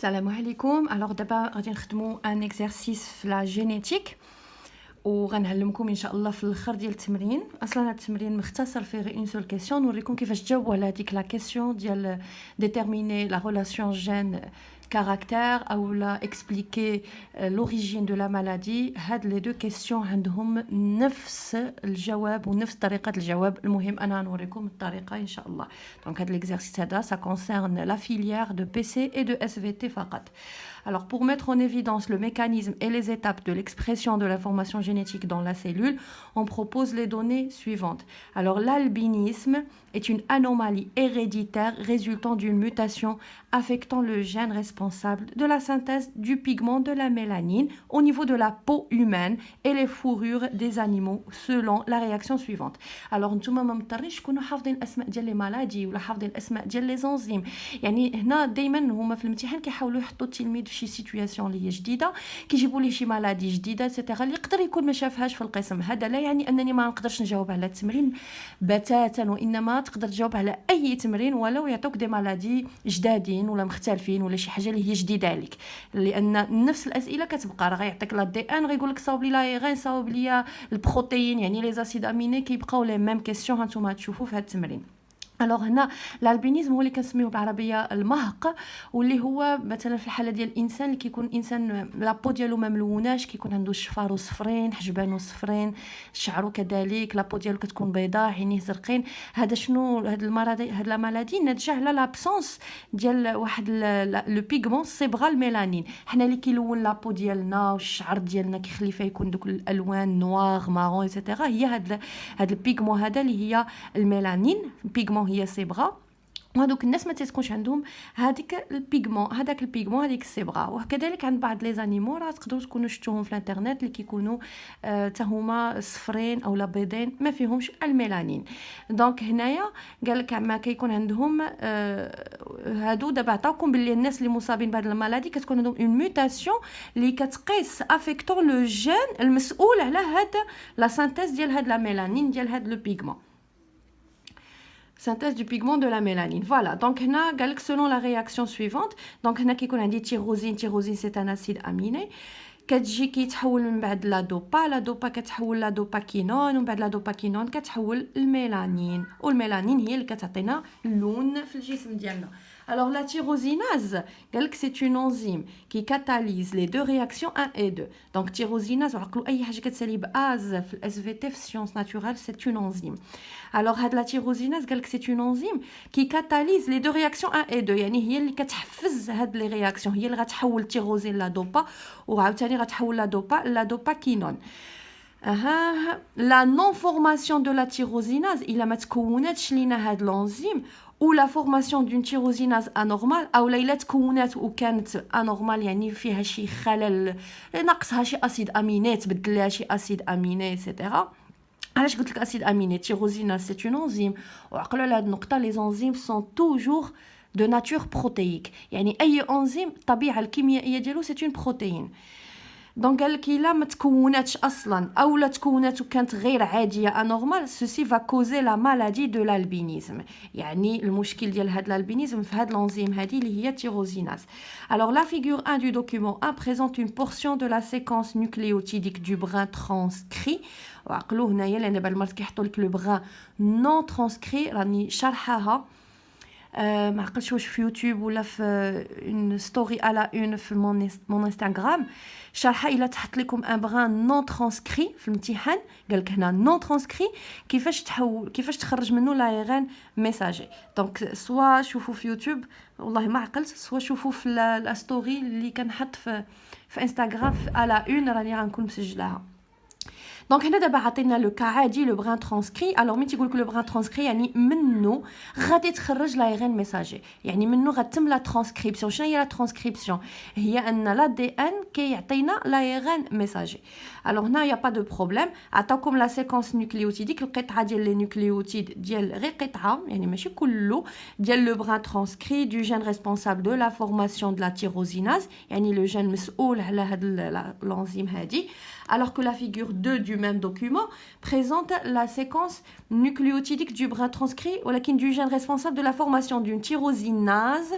Salam alaikum. Alors d'abord, غادي نخدموا un exercice في la génétique وغنعلمكم ان شاء الله في الاخر ديال التمرين. اصلا هذا التمرين مختصر فيه غير اون سول كيسيون، نوريكم كيفاش تجاوبوا على هذيك لا كيسيون ديال déterminer la relation gène caractère ou la expliquer l'origine de la maladie. هاد les deux questions عندهم نفس الجواب ونفس طريقة الجواب. المهم أنا نوريكم الطريقة إن شاء الله. Donc هاد l'exercice هذا ça concerne la filière de PC et de SVT فقط. Alors pour mettre en évidence le mécanisme et les étapes de l'expression de l'information génétique dans la cellule, on propose les données suivantes. Alors l'albinisme est une anomalie héréditaire résultant d'une mutation affectant le gène responsable de la synthèse du pigment de la mélanine au niveau de la peau humaine et les fourrures des animaux selon la réaction suivante. Alors نتوما ما مضطرينش تكونوا حافظين الاسماء ديال لي مالادي ولا حافظين الاسماء ديال لي زونزيم. يعني هنا دائما هما في الامتحان كيحاولوا يحطوا التلميذ في شي سيتوياسيون اللي هي جديده، كيجيبوا ليه شي مالادي جديده سيتيرا اللي يقدر يكون ما شافهاش في القسم. هذا لا يعني انني ما نقدرش نجاوب على التمرين بتاتا، وانما تقدر تجاوب على اي تمرين ولو يعطوك دي مالادي جدادين ولا مختلفين ولا شي حاجه اللي هي جديده عليك، لان نفس الاسئله كتبقى. راه غيعطيك لا دي ان غيقول لك صاوب لي لا غير صاوب لي البروتين، يعني لي زاسيد اميني كيبقاو لي ميم كيسيون هانتوما تشوفوا في هذا التمرين. الوغ هنا الالبينيزم هو اللي كنسميوه بالعربيه المهق، واللي هو مثلا في الحاله ديال الانسان اللي كيكون انسان لابو ديالو ما ملوناش، كيكون عنده شفارو صفرين، حجبانو صفرين، شعرو كذلك، لابو ديالو كتكون بيضاء، عينيه زرقين. هذا شنو هاد المرض؟ هاد لا مالادي ناتجه على لابسونس ديال واحد لو بيغمون صبغه الميلانين. حنا اللي كيلون لابو ديالنا والشعر ديالنا كيخلي فيه يكون دوك الالوان نوار مارون ايتترا، هي هاد البيغمون هذا اللي هي الميلانين. بيغمون هي صبغه، وهذوك الناس ما تيكونش عندهم هذيك البيغمون، هذاك البيغمون هذيك الصبغه. وكذلك عند بعض لي زانيمو راه تقدروا تكونوا شفتوهم في الانترنت اللي كيكونوا حتى هما صفرين او بيضين ما فيهمش الميلانين. دونك هنايا قال لك ما كيكون عندهم هادو. دابا عطاوكم باللي الناس اللي مصابين بهذه المالادي كتكون عندهم اون ميوتاسيون اللي كتقيس افيكتون لو جين المسؤول على هاد لا سانتيز ديال هاد لا ميلانين ديال هاد لو بيغمون. Synthèse du pigment de la mélanine. Voilà, donc هنا قالك selon la réaction suivante. donc هنا كيكون عندي تيروزين. تيروزين c'est un acide aminé كتجي كيتحول من بعد لا دوبا كتحول لا دوباكينون، ومن بعد لا دوباكينون كتحول الميلانين، والميلانين هي اللي كتعطينا اللون في الجسم ديالنا. Alors la tyrosinase, c'est une enzyme qui catalyse les deux réactions 1 et 2. Donc tyrosinase, وعقلوا اي حاجه كتسالي باز في SVT في sciences naturelles, c'est une enzyme. Alors la tyrosinase, c'est une enzyme qui catalyse les deux réactions 1 et 2. يعني هي اللي كتحفز هاد لي رياكسيون، هي اللي غتحول التيروزين لا دوبا، وعاوتاني غتحول لا دوباكينون. La non-formation de la tyrosinase, il a ما تكوناتش لينا هاد l'enzyme ou la formation d'une tyrosinase anormale او لا تكونات وكانت انورمال، يعني فيها شي خلل، نقصها شي اسيد اميني، تبدل لها شي اسيد اميني ايتترا. علاش قلت لك اسيد اميني؟ tyrosinase c'est une enzyme، وعقلوا على هاد النقطه. les enzymes sont toujours de nature protéique، يعني اي انزيم الطبيعه الكيميائيه ديالو c'est une protéine. دونك قال لك الا ما تكوناتش اصلا او لا تكونات وكانت غير عاديه انورمال، سوسي فا كوزي لا مالادي دو l'albinisme، يعني المشكل ديال هاد l'albinisme في هاد l'enzyme هادي اللي هي تيروزيناز. Alors la figure 1 du document 1 présente une portion de la séquence nucléotidique du brin transcrit. وعقلوا هنايا لان دابا المرات كيحطوا لك لو بغان نون ترانسكري، راني شرحها ما عقلتش واش في يوتيوب ولا في اون ستوري على اون في مون انستغرام شرحه. الا تحط لكم ان بغان نون ترانسكري في الامتحان، قال لك هنا نون ترانسكري كيفاش تخرج منه لا غان ميساجي. دونك سوا شوفوا في يوتيوب، والله ما عقلت، سوا شوفوا في لا ستوري اللي كنحط في انستغرام على اون، راني غنكون مسجلاها. دونك هنا دابا عطينا لو كا عادي لو بران ترانسكري. الوغ ملي تيقول لك لو بران ترانسكري يعني منه غادي تخرج لا غين ميساجي، يعني منه غتم لا ترانسكريبسيون. شنو هي لا ترانسكريبسيون؟ هي ان لا دي ان كيعطينا لا غين ميساجي. الوغ هنا يا با دو بروبليم، عطاكم لا سيكونس نوكليوتيديك، القطعه ديال لي نوكليوتيد ديال غير قطعه، يعني ماشي كله، ديال لو بران ترانسكري دو جين ريسبونسابل دو لا فورماسيون دو لا تيروزيناز، يعني لو جين مسؤول على هاد لونزيم هادي. الوغ كو لا فيغور 2 du même document présentent la séquence nucléotidique du brin transcrit ou du gène responsable de la formation d'une tyrosinase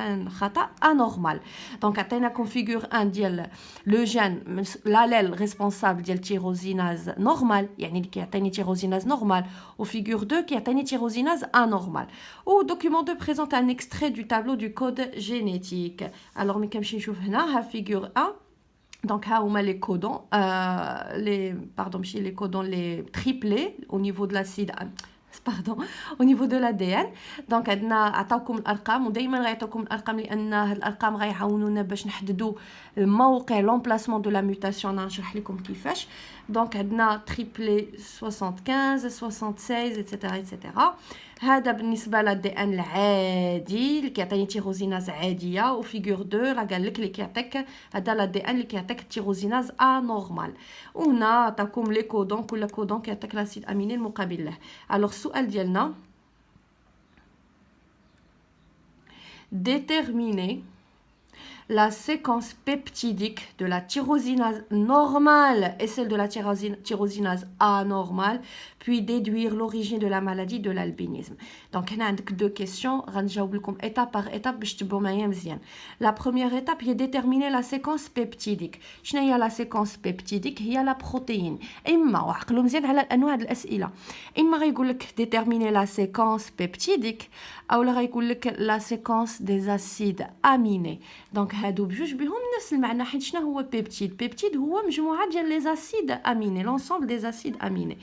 un khata anormal. Donc atteint configure 1 ديال le gène l'allèle responsable de la tyrosinase normale يعني qui atteint une tyrosinase normale ou figure 2 qui atteint une tyrosinase anormale. Ou document 2 présente un extrait du tableau du code génétique. Alors mais comme je vois figure 1. Donc, les codons, les codons les triplés au niveau de l'acide, au niveau de l'ADN. Donc, on a عطاوكم الارقام ودائما غيعطيوكم الارقام لان هاد الارقام غيعاونونا باش نحددوا الموقع l'emplacement de la mutation. نشرح لكم كيفاش. Donc, عندنا triplé 75, 76, etc. هذا بالنسبه للدي ان العادي اللي كيعطيني تيروزيناز عاديه وفيغور 2 راه قال لك اللي كيعطيك هذا لا دي ان اللي كيعطيك تيروزيناز انورمال. وهنا عطاكم لي كودون كل كودون كيعطيك لاسيد اميني المقابل له. الوغ السؤال ديالنا déterminer la séquence peptidique de la tyrosinase normale et celle de la tyrosinase anormale, puis déduire l'origine de la maladie de l'albinisme. Donc, il y a deux questions. Étape par étape. La première étape est déterminer la séquence peptidique. شنو هي la séquence peptidique? هي la protéine. إما وعقلوا مزيان على الأنواع الأسئلة. إما غيقول لك déterminer la séquence peptidique أو غيقول لك la séquence des acides aminés. Donc هادو بجوج بهم نفس المعنى. حيت شنو هو بيبتيد؟ بيبتيد هو مجموعة ديال لي زاسيد اميني l'ensemble des acides aminés.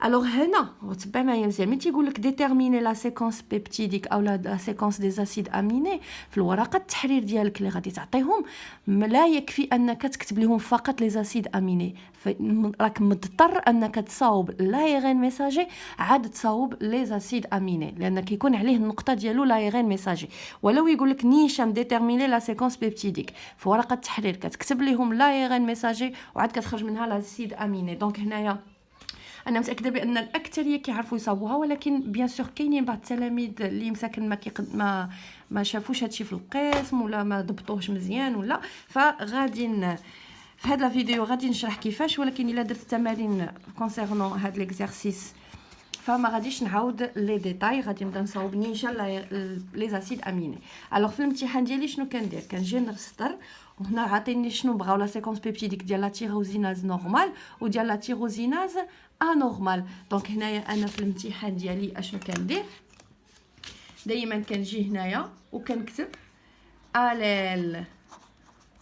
Alors هنا وتبع معايا مزيان ملي تيقول لك déterminer la séquence peptidique او la séquence des acides aminés في الورقه التحرير ديالك اللي غادي تعطيهم لا يكفي انك تكتب لهم فقط لي زاسيد اميني. راك مضطر انك تصاوب لايغين ميساجي عاد تصاوب لي زاسيد اميني لان كيكون عليه النقطه ديالو لايغين ميساجي. ولو يقول لك نيشان déterminer la séquence peptidique في ورقه التحرير كتكتب لهم لايغين ميساجي وعاد كتخرج منها لاسيد اميني. دونك هنايا انا متاكده بان الاكثريه كيعرفوا يصاوبوها ولكن بيان سور كاينين بعض التلاميذ اللي مساكن ما شافوش هادشي في القسم ولا ما ضبطوهش مزيان ولا فغادي في هاد لا فيديو غادي نشرح كيفاش. ولكن الا درت التمارين كونسيرنون هاد ليكزارسيس فما غاديش نعاود لي ديتاي. غادي نبدا نصاوب نيشان لي زاسيد اميني. الوغ في الامتحان ديالي شنو كندير؟ كنجي نسطر وهنا عاطيني شنو بغاو لا سيكونس بيبتيديك ديال لا تيروزيناز نورمال وديال لا تيروزيناز انورمال. دونك هنايا انا في الامتحان ديالي اشنو كندير؟ دائما كنجي هنايا وكنكتب اليل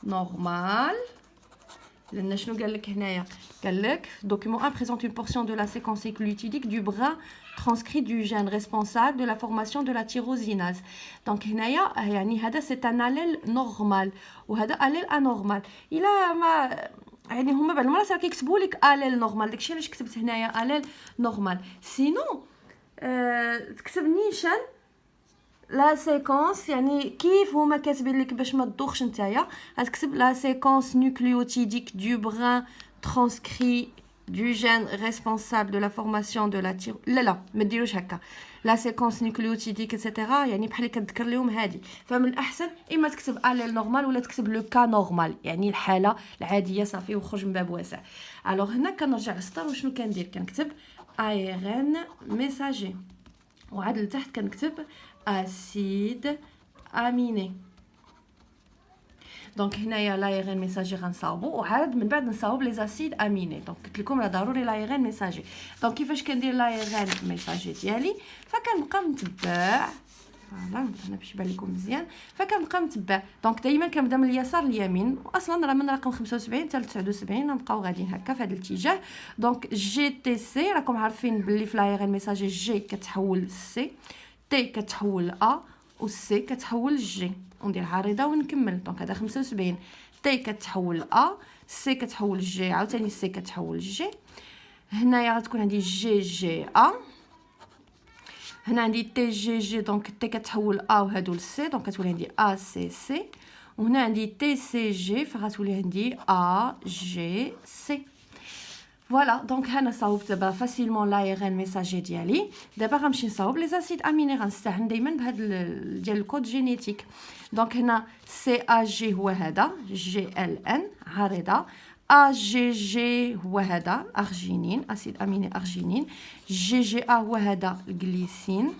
نورمال لان شنو قال لك هنايا؟ قال لك document 1 présente une portion de la séquence nucléotidique du brin transcrit du gène responsable de la formation de la tyrosinase. Donc هنايا يعني هذا c'est un allèle normal وهذا allèle anormal. الا ما يعني هما بعض المرات راه كيكتبوا لك اليل نورمال داكشي علاش كتبت هنايا اليل نورمال. سينو تكتب نيشان لا سيكونس يعني كيف هما كاتبين لك باش ما تدوخش نتايا غتكتب لا سيكونس نيكليوتيديك دو برين ترانسكري du gène responsable de la formation de la لا ما ديروش هكا لا سيكونس نيكليوتيديك ايتترا يعني بحال كتذكر لهم هادي. فمن الاحسن اما تكتب اليل نورمال ولا تكتب لو كا نورمال يعني الحاله العاديه صافي وخرج من باب واسع. الوغ هنا كنرجع للسطر وشنو كندير؟ كنكتب ARN ميساجي وعاد لتحت كنكتب اسيد اميني. دونك هنايا لايغين ميساجي غنصاوبو وعاد من بعد نصاوب لي زاسيد اميني. دونك قلت لكم راه ضروري لايغين ميساجي. دونك كيفاش كندير لايغين ميساجي ديالي؟ فكنبقى نتبع فوالا انا باش يبان لكم مزيان فكنبقى نتبع. دونك دائما كنبدا من اليسار لليمين واصلا راه من رقم 75 حتى ل 79 نبقاو غاديين هكا في هذا الاتجاه. دونك جي تي سي راكم عارفين باللي في لايغين ميساجي جي كتحول سي تي كتحول ا و سي كتحول جي وندير عريضه ونكمل. دونك هذا 75 تي كتحول ا سي كتحول جي عاوتاني سي كتحول جي. هنايا غتكون عندي جي جي ا هنا عندي تي جي جي دونك تي كتحول ا وهادو لسي دونك كتولي عندي ا سي سي. وهنا عندي تي سي جي فغتولي عندي ا جي سي. فوالا دونك هنا صاوبت دابا فاسيلمون لايغين ميساجي ديالي. دابا غنمشي نصاوب لي زاسيد اميني غنستعن دائما بهذا ديال الكود جينيتيك. دونك هنا سي ا جي هو هذا جي ال ان عريضه AGG هو هذا الأرجينين أسيد أميني أرجينين. GGA هو هذا الجليسين.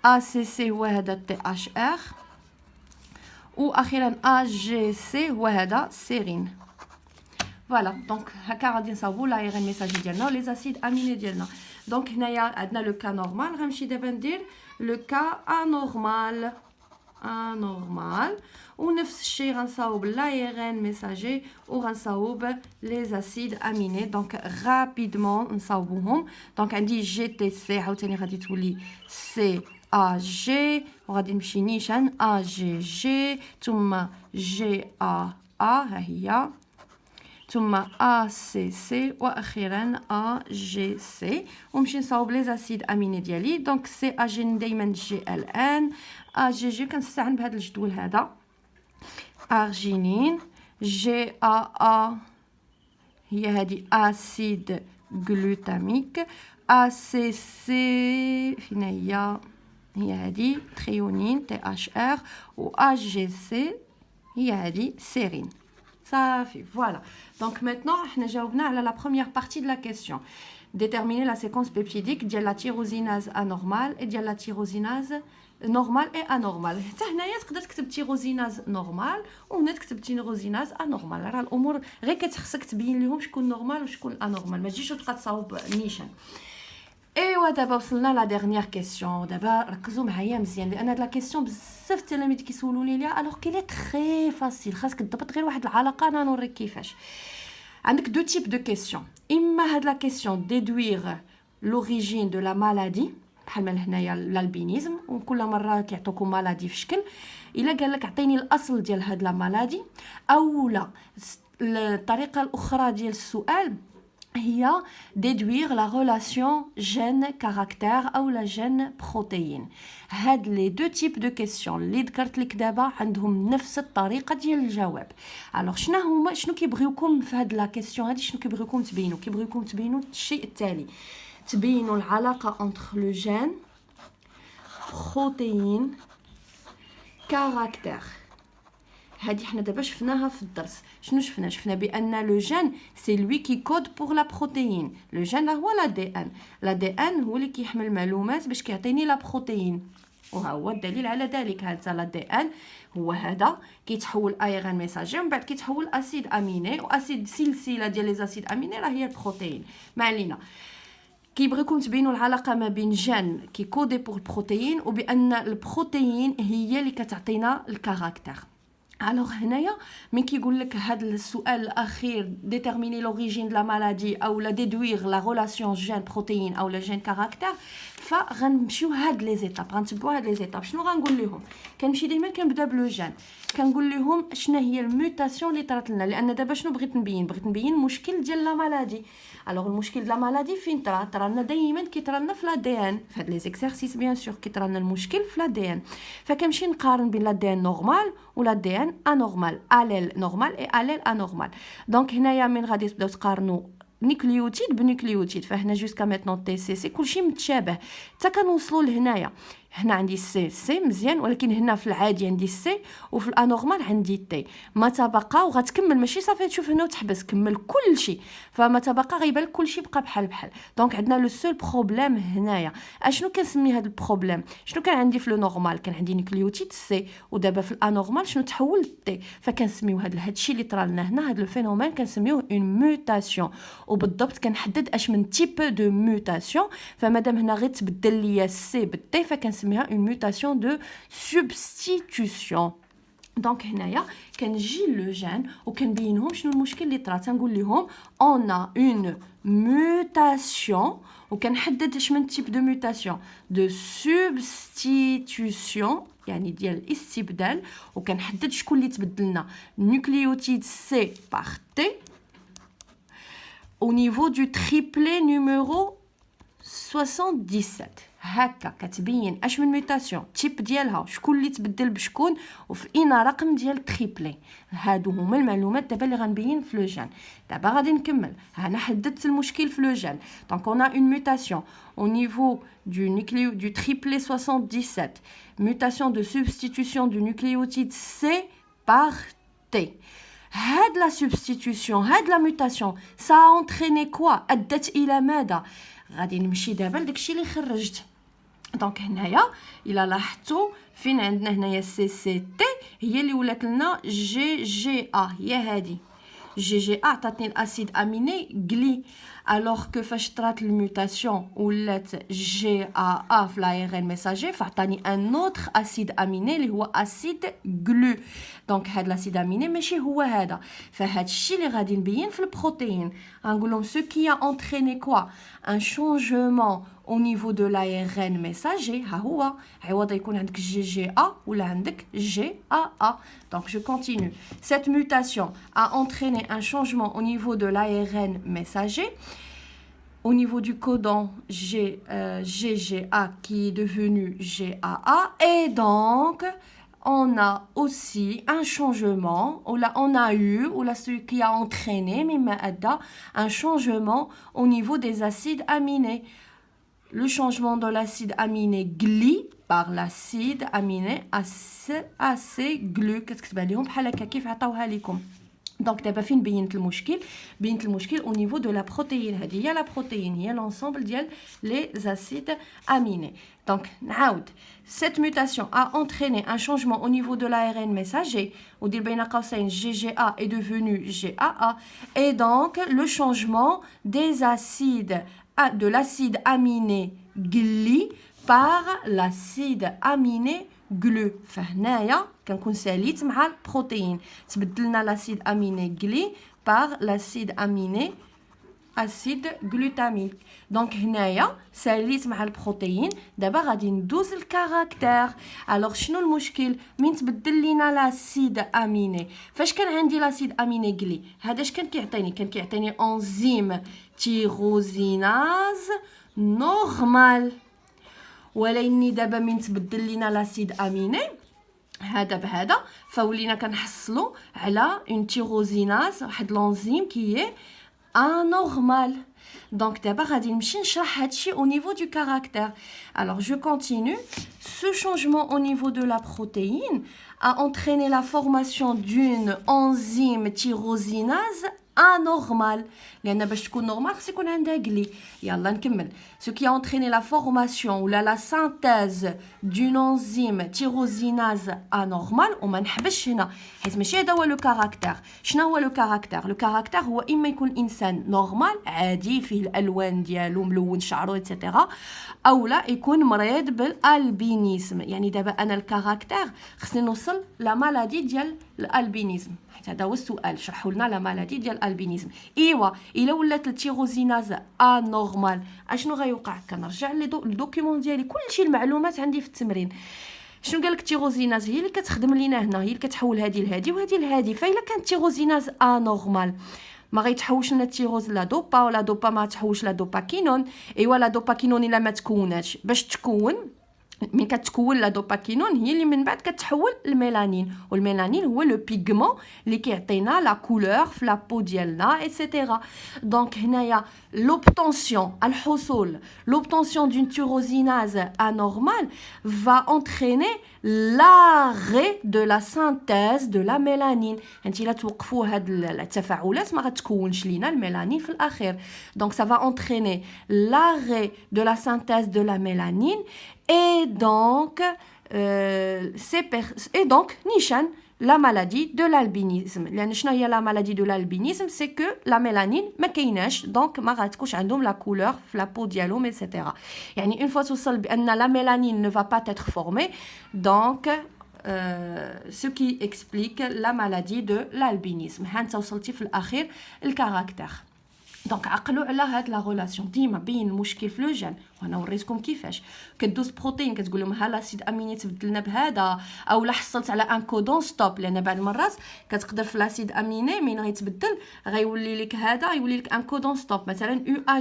ACC هو هذا THR. وأخيرا AGC هو هذا سيرين. فوالا دونك هكا غادي نصاوبو لايغ ميساجي ديالنا ولي زاسيد اميني ديالنا. دونك هنايا عندنا لو كا نورمال، غنمشي دابا ندير لو كا انورمال. انورمال ونفس الشيء غنصاوب لايغ ميساجي وغنصاوب لي زاسيد اميني. دونك رابيدمون نصاوبوهم. دونك عندي جي تي سي عاوتاني غادي تولي سي ا جي وغادي نمشي نيشان ا جي جي ثم جي ا ها هي ثم ACC واخيرا AGC ونمشي نصاوب لي زاسيد اميني ديالي. دونك سي اجين دائما GLN AGG كنستعن بهذا الجدول هذا ارجينين. GAA هي هذه اسيد غلوتاميك. ACC فين هي هذه تريونين THR و AGC هي هذه سيرين. صافي فوالا. دونك maintenant حنا جاوبنا على لا بروميير بارتي دو لا كيسيون. déterminer la séquence peptidique ديال لا تيروزيناز انورمال et ديال لا تيروزيناز نورمال اي انورمال. حتى هنايا تقدر تكتب تيروزيناز نورمال وهنا تكتب تيروزيناز انورمال. راه الامور غير كتخصك تبين لهم شكون نورمال وشكون انورمال، ما تجيش وتبقى تصاوب نيشان. ايوا دابا وصلنا لا ديرنيير كيسيون. دابا ركزوا معايا مزيان لان هاد لا كيسيون بزاف التلاميذ كيسولوني ليها الوغ كي لي تري فاسيل. خاصك تضبط غير واحد العلاقه انا نوريك كيفاش. عندك دو تيب دو كيسيون. اما هاد لا كيسيون ديدوير لوريجين دو لا مالادي بحال من هنايا الالبينيزم وكل مره كيعطوكم مالادي في شكل. الا قال لك عطيني الاصل ديال هاد لا مالادي اولا الطريقه الاخرى ديال السؤال هي déduire la relation gène caractère او لا gène protéine. هاد لي دو تيب دو كيسيون اللي ذكرت لك دابا عندهم نفس الطريقه ديال الجواب. الوغ شنو كيبغيوكم في هاد لا كيسيون هادي؟ شنو كيبغيوكم تبينوا؟ كيبغيوكم تبينوا الشيء التالي. تبينوا العلاقه entre le gène protéine caractère. هادي حنا دابا شفناها في الدرس. شنو شفنا بان لو جين سي لوي كي كود بور لا بروتيين. لو جين هو لا دي ان. لا دي ان هو اللي كيحمل المعلومات باش كيعطيني لا بروتيين وها هو الدليل على ذلك. هذا لا دي ان هو هذا كيتحول اي ان ميساجي ومن بعد كيتحول اسيد اميني واسيد سلسله ديال لي زاسيد اميني راه هي البروتيين. ما علينا. كيبغيكم تبينوا العلاقه ما بين جين كي كودي بور البروتيين وبان البروتيين هي اللي كتعطينا الكاركتير. الوغ هنايا من كيقول لك هذا السؤال الاخير ديتيرميني لوريجين دو لا مالادي او لا ديدوير لا ريلاسيون جين بروتيين او لا جين كاركتير، فغنمشيو هاد لي زيتاب. غنتبعوا هاد لي زيتاب. شنو غنقول لهم؟ كنمشي ديما كنبدا بلو جين كنقول لهم شنو هي الموتاسيون اللي طرات لنا. لان دابا شنو بغيت نبين المشكل ديال لا مالادي. الوغ المشكل ديال لا مالادي فين طرا لنا؟ دائما كيطرا لنا في لا دي ان. في هاد لي زيكسيرسيس بيان سور كيطرا لنا المشكل في لا دي ان. فكنمشي نقارن بين لا دي ان نورمال ولا دي ان انورمال، اليل نورمال اي اليل انورمال. دونك هنايا من غادي تبداو تقارنوا نيكليوتيد بنيكليوتيد فهنا جوسكا ميتنون تي سي سي كلشي متشابه حتى كنوصلوا لهنايا. هنا عندي سي مزيان ولكن هنا في العادي عندي سي وفي الانورمال عندي تي. ما تبقى وغتكمل ماشي صافي تشوف هنا وتحبس، كمل كلشي. فما تبقى غيبان لك كلشي بقى بحال دونك عندنا لو سول بروبليم هنايا. اشنو كنسمي هذا البروبليم؟ شنو كان عندي في لو نورمال؟ كان عندي نيكليوتيد سي ودابا في الانورمال شنو تحول تي. فكنسميو هذا الشيء اللي طرا لنا هنا هذا الفينومين كنسميوه اون موتاسيون. وبالضبط كنحدد اش من تيب دو موتاسيون. فمادام هنا غير تبدل ليا سي بالتي فكنسميها une mutation de substitution. دونك هنايا كنجي لو جين وكنبينهم شنو المشكل اللي طرا. تنقول لهم on a une mutation وكنحدد اش من تيب دو mutation de substitution يعني ديال الاستبدال. وكنحدد شكون اللي تبدلنا نيوكليوتيد سي بار تي au niveau du triplet numéro 77. هكا كتبين اش من ميوتاسيون تيب ديالها شكون اللي تبدل بشكون وفي اين رقم ديال تريبلي. هادو هما المعلومات دابا اللي غنبين في لو جين. دابا غادي نكمل. انا حددت المشكل في لو جين. دونك اون اون ميوتاسيون au niveau du triplet 77, mutation de substitution du nucléotide C par T. هاد لا سبستيتيوشن هاد لا موتاسيون سا انتريني كوا ادت الى ماذا غادي نمشي دابا لداكشي اللي خرجت دونك هنايا الا لاحظتوا فين عندنا هنايا سي سي تي هي اللي ولات لنا جي جي ا هي هادي جي جي ا عطاتني الاسيد اميني غلي alors que فاش طرات الموتاسيون ولات جي ا في لا ار ان ميساجي فعطاني ان اوتر اسيد اميني اللي هو اسيد غلو دونك هاد الاسيد اميني ماشي هو هذا فهاد الشيء اللي غادي نبين في البروتين غنقول لهم سو كي ا انتريني كوا ان شونجمون au niveau de l'ARN messager ها هو عوض يكون عندك جي جي ا ولا عندك جي ا donc je continue cette mutation a entraîné un changement au niveau de l'ARN messager au niveau du codon GGA qui est devenu GAA et donc on a aussi un changement ou là on a eu ou là ce qui a entraîné un changement au niveau des acides aminés. Le changement de l'acide aminé gli par l'acide aminé acéglu كتكتب عليهم بحال هكا كيف عطاوها لكم دونك دابا فين بينت المشكل au niveau de la protéine هذه هي la protéine هي l'ensemble ديال les acides aminés donc نعاود cette mutation a entraîné un changement au niveau de l'ARN messager ودير بين قوسين GGA est devenu GAA et donc le changement des acides de l'acide aminé gli par l'acide aminé glu فهنايا كنكون ساليت مع البروتين تبدلنا l'acide aminé gli par l'acide aminé acide glutamique دونك هنايا ساليت مع البروتين دابا غادي ندوز الكاركتير الوغ شنو المشكل من تبدل لينا لاسيد اميني فاش كان عندي لاسيد اميني غلي هذا اش كان كيعطيني انزيم تيروزيناز نورمال ولكن دابا من تبدل لينا لاسيد اميني هذا بهذا فولينا كنحصلوا على اون تيروزيناز واحد لونزيم كي anormal. Donc d'abord غادي نمشي نشرح هادشي au niveau du caractère. Alors je continue. Ce changement au niveau de la protéine a entraîné la formation d'une enzyme tyrosinase anormal لان باش تكون نورمال خص يكون عندها غلي يلا نكمل ce qui a entraîné la formation ou la synthèse d'une enzyme tyrosinase anormal وما نحبش هنا حيت ماشي هذا هو لو كاركتير شنو هو لو كاركتير هو اما يكون انسان نورمال عادي فيه الالوان ديالو ملون شعره ايتترا او لا يكون مريض بالالبينيزم يعني دابا انا الكاركتير خصني نوصل لا مالادي ديال الالبينيزم هذا هو السؤال شرحوا لنا لا مالادي ديال الالبينيزم ايوا الا ولات التيروزيناز انورمال اشنو غيوقع كنرجع للدوكيومون ديالي كلشي المعلومات عندي في التمرين شنو قال لك التيروزيناز هي اللي كتخدم لينا هنا هي اللي كتحول هذه لهذه وهذه لهذه فالا كانت التيروزيناز انورمال ما غيتحوش لنا التيروز لا دوبا ولا دوبا ما تحوش لا دوباكينون ايوا لا دوباكينون الا ما تكوناتش باش تكون من كتكون لا دوباكينون هي اللي من بعد كتحول الميلانين والميلانين هو لو بيغمون اللي كيعطينا لا كولور في لا بو ديالنا ايتترا دونك هنايا l'obtention الحصول l'obtention d'une tyrosinase anormale va entraîner l'arrêt de la synthèse de la mélanine انت الا توقفوا هاد التفاعلات ما غتكونش لينا الميلانين في الاخير donc ça va entraîner l'arrêt de la synthèse de la mélanine et donc نيشان la maladie de l'albinisme لان شنو هي la maladie de l'albinisme c'est que la mélanine ما كايناش donc ما غتكونش عندهم la couleur في la peau ديالهم etc يعني une fois توصل بان la mélanine ne va pas être formée donc ce qui explique la maladie de l'albinisme ها انت وصلتي في الاخير الكاركتير دونك عقلوا على هاد لا ريلاسيون ديما بين المشكل في لو جين وانا وريتكم كيفاش كدوز بروتين كتقول لهم ها لاسيد اميني تبدلنا بهذا او لا حصلت على ان كودون ستوب لان بعض المرات كتقدر في لاسيد اميني من غيتبدل غيولي لك هذا يولي لك ان كودون ستوب مثلا او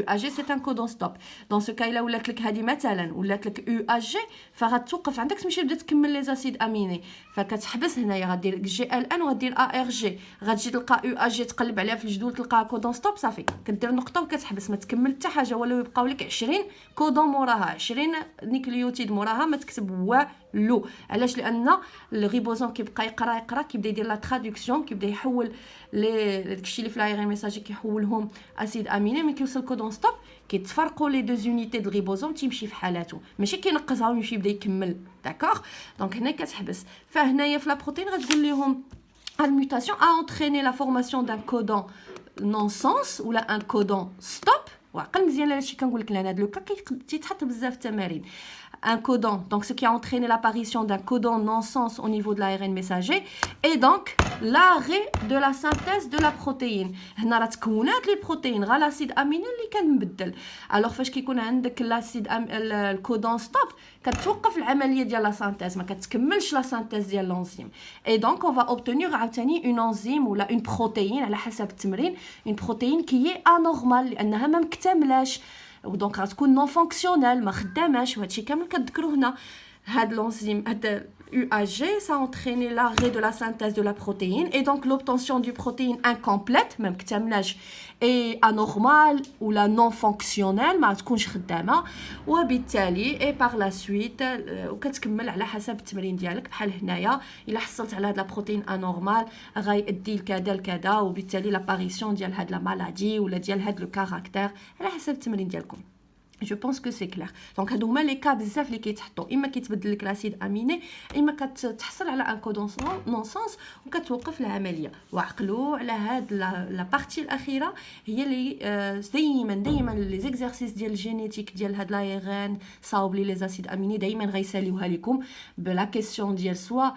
ا جي سي ان كودون ستوب دون سو كا الا ولات لك هذه مثلا ولات لك او ا جي فغتوقف عندك تمشي تبدا تكمل لي زاسيد اميني فكتحبس هنايا غدير جي ال ان وغدير ا ار جي غتجي تلقى او ا جي تقلب عليها في الجدول تلقى كودون ستوب صافي كدير نقطه وكتحبس ما تكمل حتى حاجه ولو يبقاو لك 20 كودون موراها 20 نيكليوتيد موراها ما تكتب والو. علاش؟ لان الريبوزوم كيبقى يقرا كيبدا يدير لا تراديكسيون، كيبدا يحول داكشي اللي في لايغ ميساجي كيحولهم اسيد اميني. ملي كيوصل كودون ستوب كيتفرقوا لي دو زونيتي د الريبوزوم تيمشي في حالته، ماشي كينقصها ويمشي يبدا يكمل. داكوغ دونك هنا كتحبس. فهنايا في لا بروتين غتقول لهم la mutation a entraîné la formation d'un codon non-sens ou un codon stop. وعقل مزيان هادشي كنقول لك لهنا هاد لو كا كيتحط بزاف في التمارين. Un codon, donc ce qui a entraîné l'apparition d'un codon non-sens au niveau de l'ARN messager, et donc l'arrêt de la synthèse de la protéine. هنا راه تكونات لي بروتين غا لاسيد اميني اللي كان مبدل. الوغ فاش كيكون عندك لاسيد الكودون ستوب كتوقف العمليه ديال لا سانتيز، ما كتكملش لا سانتيز ديال لونزيم. اي دونك اون فا اوبتونير عاوتاني اون انزيم ولا اون بروتين على حسب التمرين، اون بروتين كي هي انورمال لانها ما مكتملاش، ودونك غتكون نون فونكسيونيل ما خداماش. وهادشي كامل كتذكروا هنا. هاد l'enzyme هاد UAG ça a entraîné l'arrêt de la synthèse de la protéine et donc l'obtention du protéine incomplète ما مكتملاش et anormal ou la non fonctionnelle ما تكونش خدامه، وبالتالي et par la suite وكتكمل على حسب التمرين ديالك. بحال هنايا الا حصلت على هاد لا بروتين انورمال غيؤدي لكذا لكذا، وبالتالي لاباريسيون ديال هاد لا مالادي ولا ديال هاد لو كاركتير على حسب التمرين ديالكم. Je pense que c'est clair. Donc هادو هما لي كا بزاف اللي كيتحطوا، اما كيتبدل لك لاسيد اميني، اما كتحصل على ان كودون نون سونس وكتوقف العمليه. وعقلوا على هاد لا بارتي الاخيره هي اللي دائما لي زيكزارسيس ديال الجينيتيك ديال هاد لايغان صاوب لي زاسيد اميني دائما غيساليوها لكم بلا كيسيون ديال سوا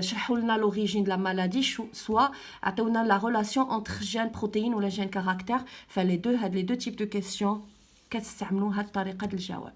شرحوا لنا لوريجين د لا مالادي، سوا عطيونا لا ريلاسيون انتر جين بروتين ولا جين كاركتير. فلي دو هاد لي دو تيب دو كيسيون كتستعملوا هاد الطريقه ديال الجواب.